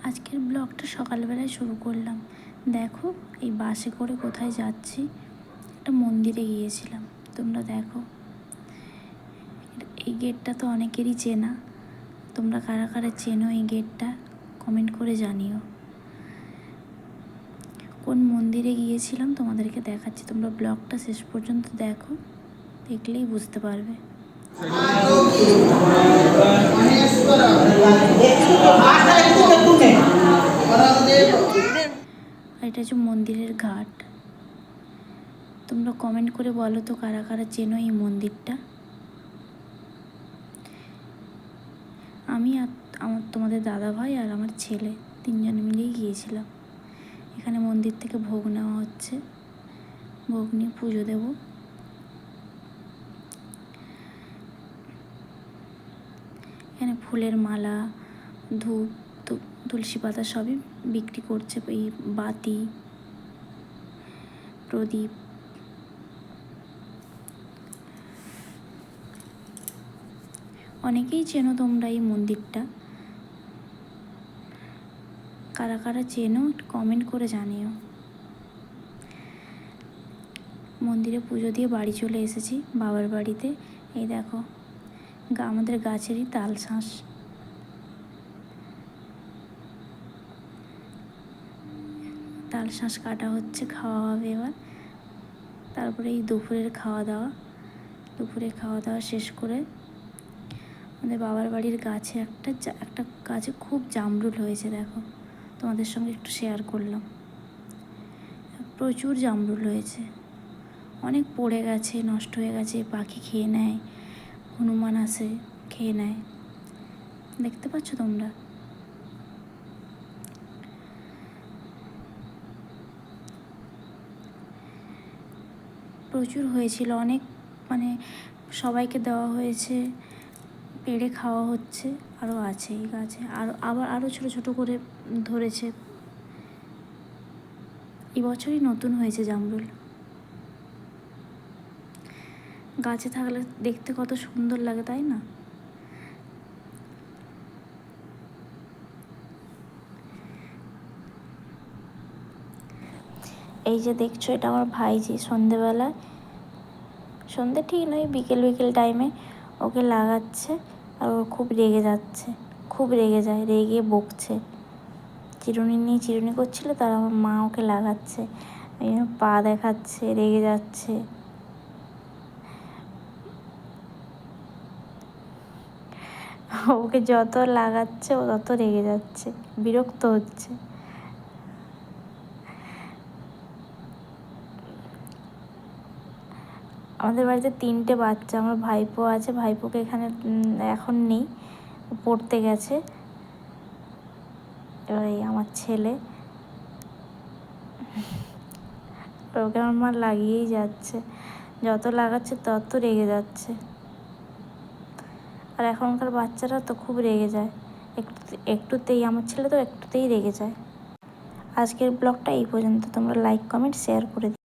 আজকের ব্লগটা সকালবেলায় শুরু করলাম। দেখো এই বাসে করে কোথায় যাচ্ছি, একটা মন্দিরে গিয়েছিলাম। তোমরা দেখো, এই গেটটা তো অনেকেরই চেনা। তোমরা কারা কারা চেনো এই গেটটা কমেন্ট করে জানিও। কোন মন্দিরে গিয়েছিলাম তোমাদেরকে দেখাচ্ছি, তোমরা ব্লগটা শেষ পর্যন্ত দেখো, দেখলেই বুঝতে পারবে। এটা হচ্ছে মন্দিরের ঘাট। তোমরা কমেন্ট করে বলো তো কারা কারা চেনো এই মন্দিরটা। আমি আর তোমাদের দাদা ভাই আর আমার ছেলে তিনজন মিলেই গিয়েছিলাম। এখানে মন্দির থেকে ভোগ নেওয়া হচ্ছে, ভোগ নিয়ে পুজো দেব। এখানে ফুলের মালা, ধূপ, তুলসী পাতা সবই বিক্রি করছে। এই বাতি, প্রদীপ। অনেকেই চেনো তোমরা এই মন্দিরটা। কারা কারা চেনো কমেন্ট করে জানিও। মন্দিরে পুজো দিয়ে বাড়ি চলে এসেছি, বাবার বাড়িতে। এই দেখো আমাদের গাছেরই তাল শাঁস। তাল শাঁস কাটা হচ্ছে, খাওয়া হবে এবার। তারপরে এই দুপুরের খাওয়া দাওয়া। দুপুরে খাওয়া দাওয়া শেষ করে আমাদের বাবার বাড়ির গাছে একটা গাছে খুব জামরুল হয়েছে। দেখো তোমাদের সঙ্গে একটু শেয়ার করলাম। প্রচুর জামরুল হয়েছে, অনেক পড়ে গেছে, নষ্ট হয়ে গেছে, পাখি খেয়ে নেয়, হনুমান আসে খেয়ে নেয়। দেখতে পাচ্ছ তোমরা? প্রচুর হয়েছিল, অনেক, মানে সবাইকে দেওয়া হয়েছে, পেড়ে খাওয়া হচ্ছে। আরও আছে এই গাছে, আরও ছোটো ছোটো করে ধরেছে। এবছরই নতুন হয়েছে জামরুল। গাছে থাকলে দেখতে কত সুন্দর লাগে, তাই না? এই যে দেখছো, এটা আমার ভাইজি সন্ধেবেলায়, সন্ধে ঠিক নয়, বিকেল টাইমে ওকে লাগাচ্ছে। আর ও খুব রেগে যাচ্ছে, খুব রেগে যায়, রেগে বকছে। চিরুনি নিয়ে চিরুনি করছিল, তার আমার মা ওকে লাগাচ্ছে, পা দেখাচ্ছে, রেগে যাচ্ছে। ওকে যত লাগাচ্ছে ও তত রেগে যাচ্ছে, বিরক্ত হচ্ছে। আমাদের বাড়িতে 3টে বাচ্চা। আমার ভাইপো আছে, ভাইপোকে এখানে এখন নেই, পড়তে গেছে। এবার এই আমার ছেলে, ওকে আমার মা লাগিয়েই যাচ্ছে, যত লাগাচ্ছে তত রেগে যাচ্ছে। আর এখনকার বাচ্চারা তো খুব রেগে যায়, একটুতেই, আমার ছেলে তো একটুতেই রেগে যায়। আজকের ব্লগটা এই পর্যন্ত। তোমরা লাইক, কমেন্ট, শেয়ার করে দিও।